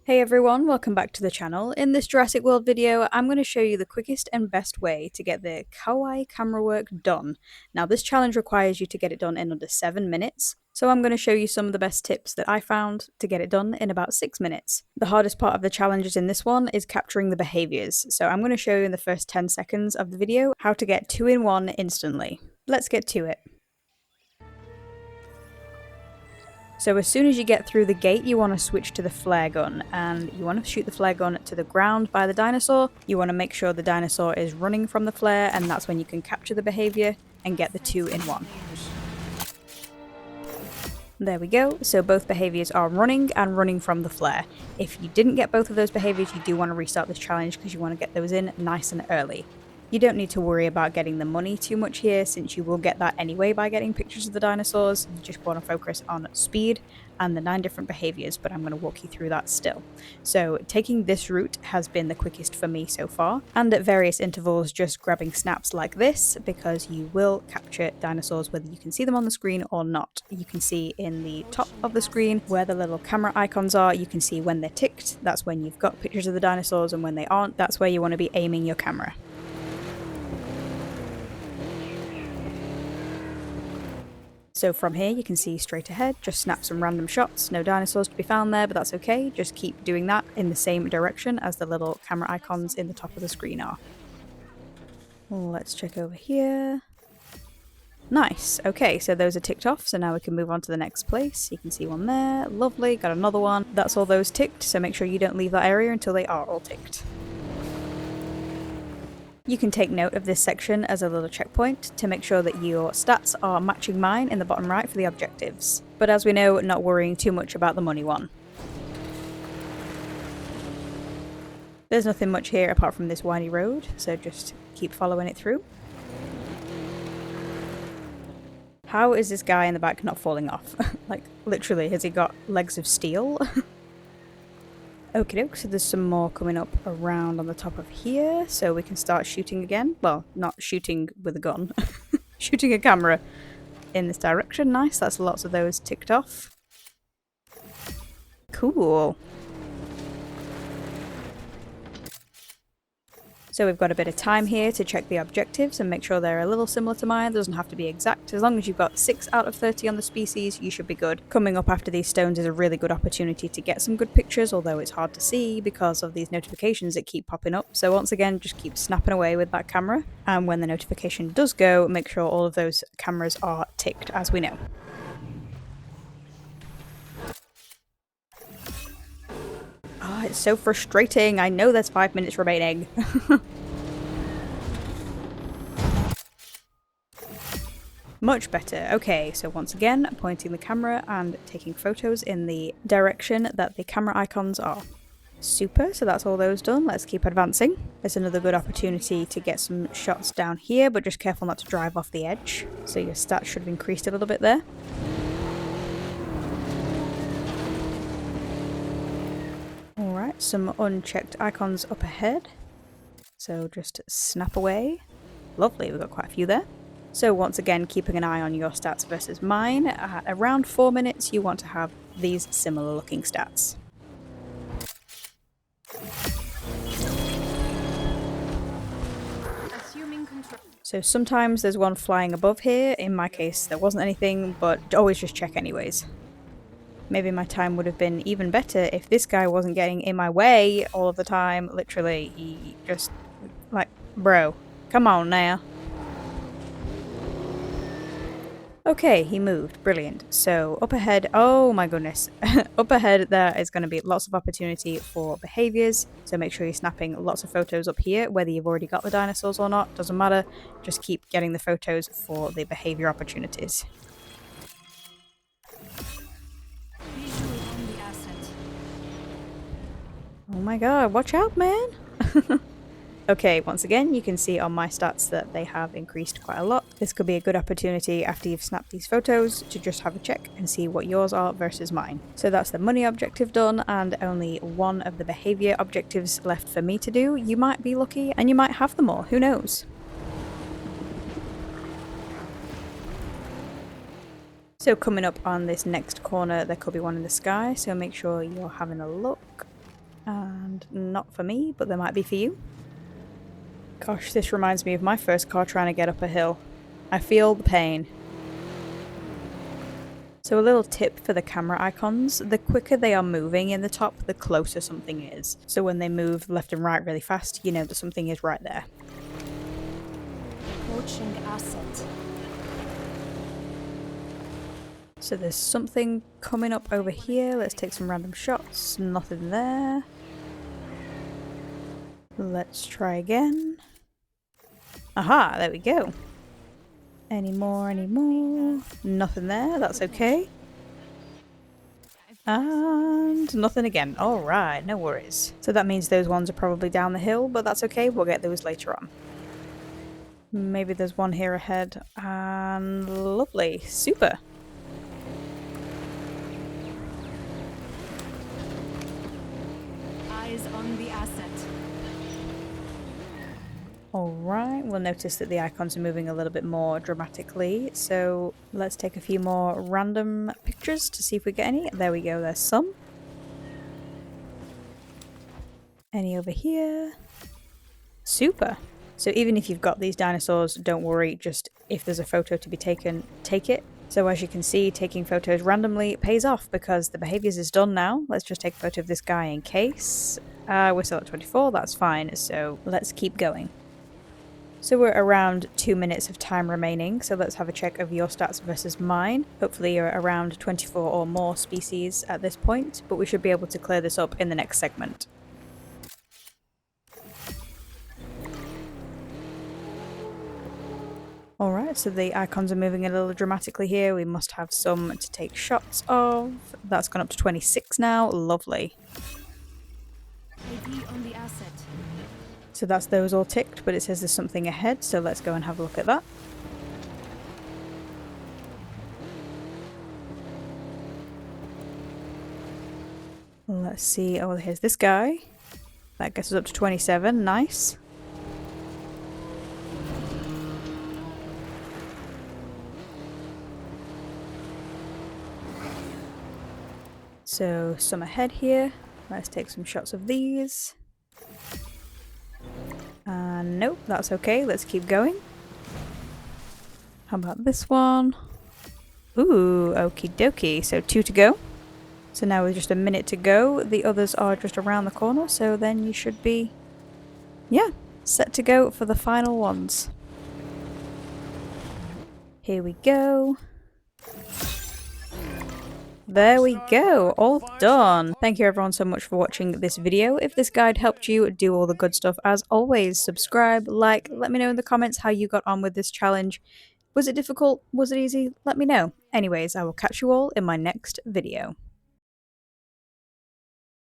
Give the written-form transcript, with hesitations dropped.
Hey everyone, welcome back to the channel. In this Jurassic World video, I'm going to show you the quickest and best way to get the Kauai Camerawork done. Now this challenge requires you to get it done in under 7 minutes, so I'm going to show you some of the best tips that I found to get it done in about 6 minutes. The hardest part of the challenges in this one is capturing the behaviours, so I'm going to show you in the first 10 seconds of the video how to get 2 in 1 instantly. Let's get to it. So as soon as you get through the gate, you want to switch to the flare gun, and you want to shoot the flare gun to the ground by the dinosaur. You want to make sure the dinosaur is running from the flare, and that's when you can capture the behavior and get the 2 in 1. There we go, so both behaviors are running and running from the flare. If you didn't get both of those behaviors, you do want to restart this challenge because you want to get those in nice and early. You don't need to worry about getting the money too much here, since you will get that anyway by getting pictures of the dinosaurs. You just want to focus on speed and the 9 different behaviors, but I'm going to walk you through that still. So taking this route has been the quickest for me so far, and at various intervals just grabbing snaps like this, because you will capture dinosaurs whether you can see them on the screen or not. You can see in the top of the screen where the little camera icons are, you can see when they're ticked, that's when you've got pictures of the dinosaurs, and when they aren't, that's where you want to be aiming your camera. So from here you can see straight ahead, just snap some random shots, no dinosaurs to be found there, but that's okay, just keep doing that in the same direction as the little camera icons in the top of the screen are. Let's check over here. Nice, okay, so those are ticked off, so now we can move on to the next place. You can see one there, lovely, got another one. That's all those ticked, so make sure you don't leave that area until they are all ticked. You can take note of this section as a little checkpoint to make sure that your stats are matching mine in the bottom right for the objectives. But as we know, not worrying too much about the money one. There's nothing much here apart from this windy road, so just keep following it through. How is this guy in the back not falling off? Like, literally, has he got legs of steel? Okie doke, so there's some more coming up around on the top of here, so we can start shooting again. Well, not shooting with a gun, shooting a camera in this direction. Nice, that's lots of those ticked off. Cool. So we've got a bit of time here to check the objectives and make sure they're a little similar to mine. It doesn't have to be exact. As long as you've got 6 out of 30 on the species, you should be good. Coming up after these stones is a really good opportunity to get some good pictures, although it's hard to see because of these notifications that keep popping up. So once again, just keep snapping away with that camera. And when the notification does go, make sure all of those cameras are ticked, as we know. Oh, it's so frustrating. I know there's 5 minutes remaining. Much better. Okay, so once again, pointing the camera and taking photos in the direction that the camera icons are. Super, so that's all those done. Let's keep advancing. There's another good opportunity to get some shots down here, but just careful not to drive off the edge. So your stats should have increased a little bit there. Alright, some unchecked icons up ahead. So just snap away. Lovely, we've got quite a few there. So once again, keeping an eye on your stats versus mine. At around 4 minutes, you want to have these similar looking stats. So sometimes there's one flying above here. In my case, there wasn't anything, but always just check anyways. Maybe my time would have been even better if this guy wasn't getting in my way all of the time. Literally, he just, like, bro, come on now. Okay, he moved. Brilliant. So up ahead, oh my goodness, up ahead there is going to be lots of opportunity for behaviors. So make sure you're snapping lots of photos up here, whether you've already got the dinosaurs or not, doesn't matter. Just keep getting the photos for the behavior opportunities. Oh my god, watch out, man! Okay, once again, you can see on my stats that they have increased quite a lot. This could be a good opportunity after you've snapped these photos to just have a check and see what yours are versus mine. So that's the money objective done, and only one of the behavior objectives left for me to do. You might be lucky and you might have them all, who knows? So coming up on this next corner, there could be one in the sky, so make sure you're having a look. And not for me, but there might be for you. Gosh, this reminds me of my first car trying to get up a hill. I feel the pain. So a little tip for the camera icons, the quicker they are moving in the top, the closer something is. So when they move left and right really fast, you know that something is right there. Approaching asset. So there's something coming up over here. Let's take some random shots. Nothing there. Let's try again. Aha, there we go. Any more, any more? Nothing there, that's okay. And nothing again. Alright, no worries. So that means those ones are probably down the hill, but that's okay, we'll get those later on. Maybe there's one here ahead. And lovely. Super. Eyes on the asset. Alright, we'll notice that the icons are moving a little bit more dramatically, so let's take a few more random pictures to see if we get any. There we go, there's some. Any over here? Super! So even if you've got these dinosaurs, don't worry, just if there's a photo to be taken, take it. So as you can see, taking photos randomly pays off because the behaviours is done now. Let's just take a photo of this guy in case. We're still at 24, that's fine, so let's keep going. So we're around 2 minutes of time remaining, so let's have a check of your stats versus mine. Hopefully you're around 24 or more species at this point, but we should be able to clear this up in the next segment. Alright, so the icons are moving a little dramatically here. We must have some to take shots of. That's gone up to 26 now. Lovely. ID on the asset. So that's those all ticked, but it says there's something ahead, so let's go and have a look at that. Let's see. Oh, here's this guy. That gets us up to 27. Nice. So some ahead here. Let's take some shots of these. Nope, that's okay. Let's keep going. How about this one? Ooh, okie dokie. So 2 to go. So now with just a minute to go, the others are just around the corner, so then you should be, yeah, set to go for the final ones. Here we go. There we go, all done. Thank you everyone so much for watching this video. If this guide helped you, do all the good stuff as always. Subscribe, like, let me know in the comments how you got on with this challenge. Was it difficult? Was it easy? Let me know. Anyways, I will catch you all in my next video.